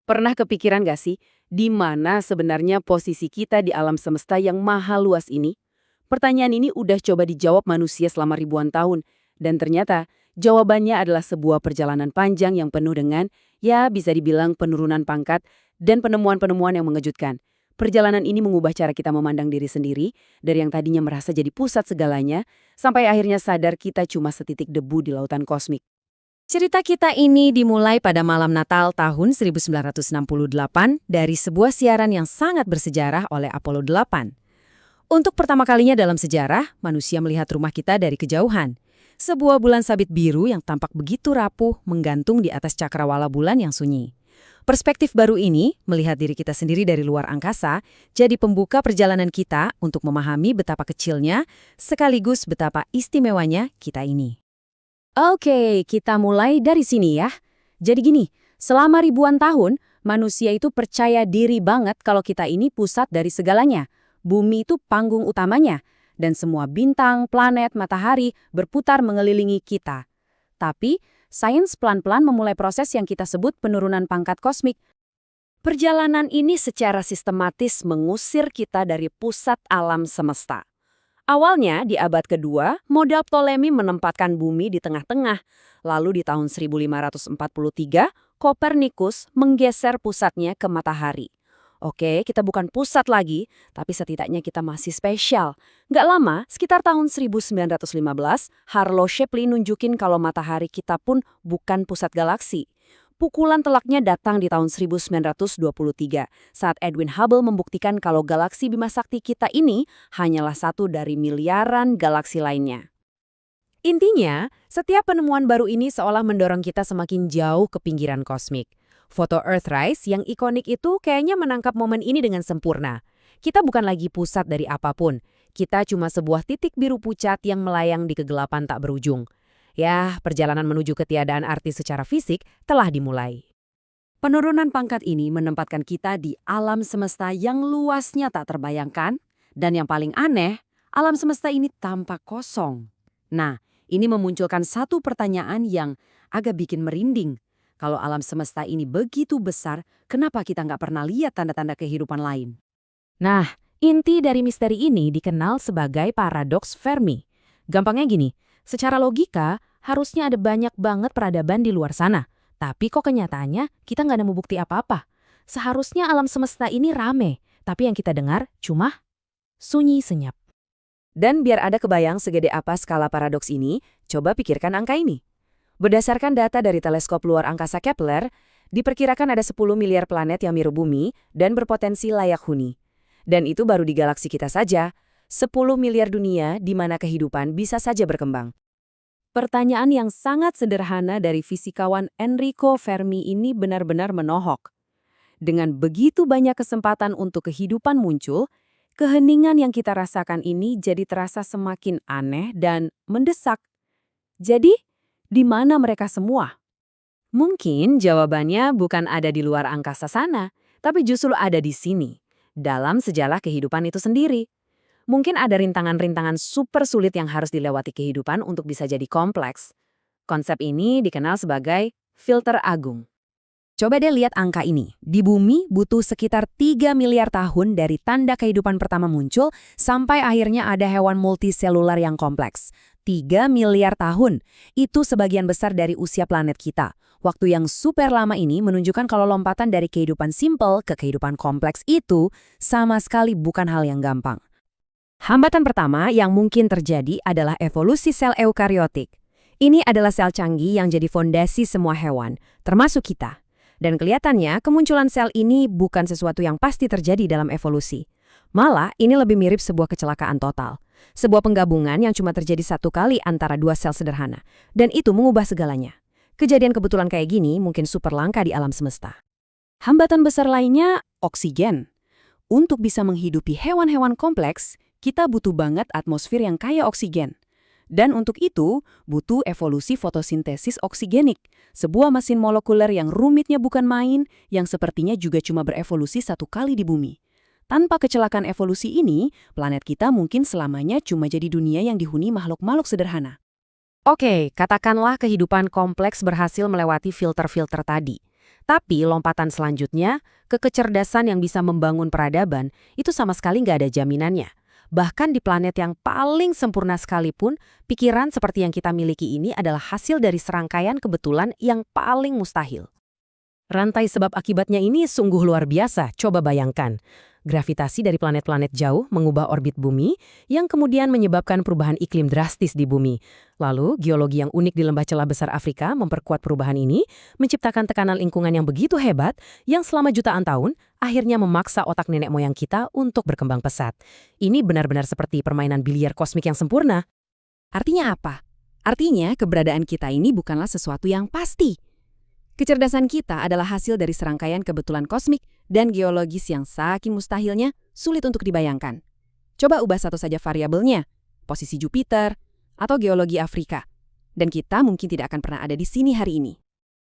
Pernah kepikiran gak sih, di mana sebenarnya posisi kita di alam semesta yang maha luas ini? Pertanyaan ini udah coba dijawab manusia selama ribuan tahun, dan ternyata jawabannya adalah sebuah perjalanan panjang yang penuh dengan, ya bisa dibilang penurunan pangkat, dan penemuan-penemuan yang mengejutkan. Perjalanan ini mengubah cara kita memandang diri sendiri, dari yang tadinya merasa jadi pusat segalanya, sampai akhirnya sadar kita cuma setitik debu di lautan kosmik. Cerita kita ini dimulai pada malam Natal tahun 1968 dari sebuah siaran yang sangat bersejarah oleh Apollo 8. Untuk pertama kalinya dalam sejarah, manusia melihat rumah kita dari kejauhan. Sebuah bulan sabit biru yang tampak begitu rapuh menggantung di atas cakrawala bulan yang sunyi. Perspektif baru ini, melihat diri kita sendiri dari luar angkasa, jadi pembuka perjalanan kita untuk memahami betapa kecilnya, sekaligus betapa istimewanya kita ini. Oke, kita mulai dari sini ya. Jadi gini, selama ribuan tahun, manusia itu percaya diri banget kalau kita ini pusat dari segalanya. Bumi itu panggung utamanya, dan semua bintang, planet, matahari berputar mengelilingi kita. Tapi, sains pelan-pelan memulai proses yang kita sebut penurunan pangkat kosmik. Perjalanan ini secara sistematis mengusir kita dari pusat alam semesta. Awalnya, di abad kedua, model Ptolemy menempatkan bumi di tengah-tengah. Lalu di tahun 1543, Kopernikus menggeser pusatnya ke matahari. Oke, kita bukan pusat lagi, tapi setidaknya kita masih spesial. Nggak lama, sekitar tahun 1915, Harlow Shapley nunjukin kalau matahari kita pun bukan pusat galaksi. Pukulan telaknya datang di tahun 1923 saat Edwin Hubble membuktikan kalau galaksi Bima Sakti kita ini hanyalah satu dari miliaran galaksi lainnya. Intinya, setiap penemuan baru ini seolah mendorong kita semakin jauh ke pinggiran kosmik. Foto Earthrise yang ikonik itu kayaknya menangkap momen ini dengan sempurna. Kita bukan lagi pusat dari apapun. Kita cuma sebuah titik biru pucat yang melayang di kegelapan tak berujung. Ya, perjalanan menuju ketiadaan arti secara fisik telah dimulai. Penurunan pangkat ini menempatkan kita di alam semesta yang luasnya tak terbayangkan, dan yang paling aneh, alam semesta ini tampak kosong. Nah, ini memunculkan satu pertanyaan yang agak bikin merinding. Kalau alam semesta ini begitu besar, kenapa kita nggak pernah lihat tanda-tanda kehidupan lain? Nah, inti dari misteri ini dikenal sebagai paradoks Fermi. Gampangnya gini, secara logika, harusnya ada banyak banget peradaban di luar sana. Tapi kok kenyataannya kita nggak nemu bukti apa-apa. Seharusnya alam semesta ini rame, tapi yang kita dengar cuma sunyi senyap. Dan biar ada kebayang segede apa skala paradoks ini, coba pikirkan angka ini. Berdasarkan data dari teleskop luar angkasa Kepler, diperkirakan ada 10 miliar planet yang mirip bumi dan berpotensi layak huni. Dan itu baru di galaksi kita saja, 10 miliar dunia di mana kehidupan bisa saja berkembang. Pertanyaan yang sangat sederhana dari fisikawan Enrico Fermi ini benar-benar menohok. Dengan begitu banyak kesempatan untuk kehidupan muncul, keheningan yang kita rasakan ini jadi terasa semakin aneh dan mendesak. Jadi, di mana mereka semua? Mungkin jawabannya bukan ada di luar angkasa sana, tapi justru ada di sini, dalam sejarah kehidupan itu sendiri. Mungkin ada rintangan-rintangan super sulit yang harus dilewati kehidupan untuk bisa jadi kompleks. Konsep ini dikenal sebagai filter agung. Coba deh lihat angka ini. Di bumi butuh sekitar 3 miliar tahun dari tanda kehidupan pertama muncul sampai akhirnya ada hewan multiselular yang kompleks. 3 miliar tahun. Itu sebagian besar dari usia planet kita. Waktu yang super lama ini menunjukkan kalau lompatan dari kehidupan simpel ke kehidupan kompleks itu sama sekali bukan hal yang gampang. Hambatan pertama yang mungkin terjadi adalah evolusi sel eukariotik. Ini adalah sel canggih yang jadi fondasi semua hewan, termasuk kita. Dan kelihatannya kemunculan sel ini bukan sesuatu yang pasti terjadi dalam evolusi. Malah, ini lebih mirip sebuah kecelakaan total. Sebuah penggabungan yang cuma terjadi satu kali antara dua sel sederhana. Dan itu mengubah segalanya. Kejadian kebetulan kayak gini mungkin super langka di alam semesta. Hambatan besar lainnya, oksigen. Untuk bisa menghidupi hewan-hewan kompleks, kita butuh banget atmosfer yang kaya oksigen. Dan untuk itu, butuh evolusi fotosintesis oksigenik, sebuah mesin molekuler yang rumitnya bukan main, yang sepertinya juga cuma berevolusi satu kali di bumi. Tanpa kecelakaan evolusi ini, planet kita mungkin selamanya cuma jadi dunia yang dihuni makhluk-makhluk sederhana. Oke, katakanlah kehidupan kompleks berhasil melewati filter-filter tadi. Tapi lompatan selanjutnya, ke kecerdasan yang bisa membangun peradaban, itu sama sekali nggak ada jaminannya. Bahkan di planet yang paling sempurna sekalipun, pikiran seperti yang kita miliki ini adalah hasil dari serangkaian kebetulan yang paling mustahil. Rantai sebab akibatnya ini sungguh luar biasa, coba bayangkan. Gravitasi dari planet-planet jauh mengubah orbit bumi, yang kemudian menyebabkan perubahan iklim drastis di bumi. Lalu, geologi yang unik di lembah celah besar Afrika memperkuat perubahan ini, menciptakan tekanan lingkungan yang begitu hebat, yang selama jutaan tahun, akhirnya memaksa otak nenek moyang kita untuk berkembang pesat. Ini benar-benar seperti permainan biliar kosmik yang sempurna. Artinya apa? Artinya, keberadaan kita ini bukanlah sesuatu yang pasti. Kecerdasan kita adalah hasil dari serangkaian kebetulan kosmik dan geologis yang saking mustahilnya sulit untuk dibayangkan. Coba ubah satu saja variabelnya, posisi Jupiter, atau geologi Afrika, dan kita mungkin tidak akan pernah ada di sini hari ini.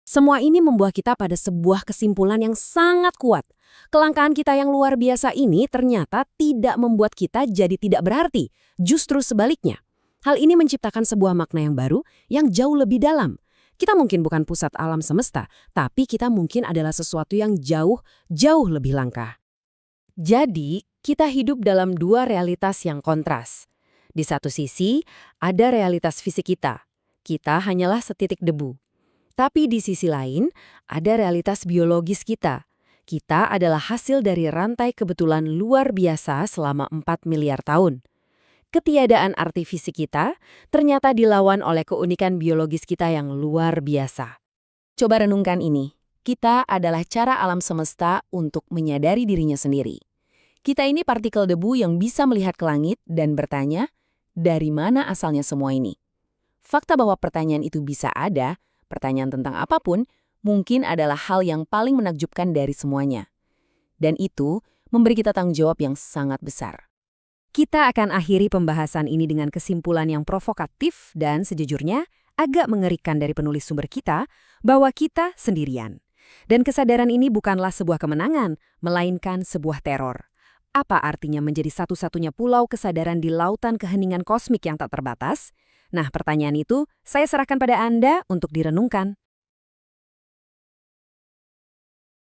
Semua ini membawa kita pada sebuah kesimpulan yang sangat kuat. Kelangkaan kita yang luar biasa ini ternyata tidak membuat kita jadi tidak berarti, justru sebaliknya. Hal ini menciptakan sebuah makna yang baru yang jauh lebih dalam. Kita mungkin bukan pusat alam semesta, tapi kita mungkin adalah sesuatu yang jauh lebih langka. Jadi, kita hidup dalam dua realitas yang kontras. Di satu sisi, ada realitas fisik kita. Kita hanyalah setitik debu. Tapi di sisi lain, ada realitas biologis kita. Kita adalah hasil dari rantai kebetulan luar biasa selama 4 miliar tahun. Ketiadaan arti fisik kita ternyata dilawan oleh keunikan biologis kita yang luar biasa. Coba renungkan ini. Kita adalah cara alam semesta untuk menyadari dirinya sendiri. Kita ini partikel debu yang bisa melihat ke langit dan bertanya, dari mana asalnya semua ini? Fakta bahwa pertanyaan itu bisa ada, pertanyaan tentang apapun, mungkin adalah hal yang paling menakjubkan dari semuanya. Dan itu memberi kita tanggung jawab yang sangat besar. Kita akan akhiri pembahasan ini dengan kesimpulan yang provokatif dan sejujurnya agak mengerikan dari penulis sumber kita bahwa kita sendirian. Dan kesadaran ini bukanlah sebuah kemenangan, melainkan sebuah teror. Apa artinya menjadi satu-satunya pulau kesadaran di lautan keheningan kosmik yang tak terbatas? Nah, pertanyaan itu saya serahkan pada Anda untuk direnungkan.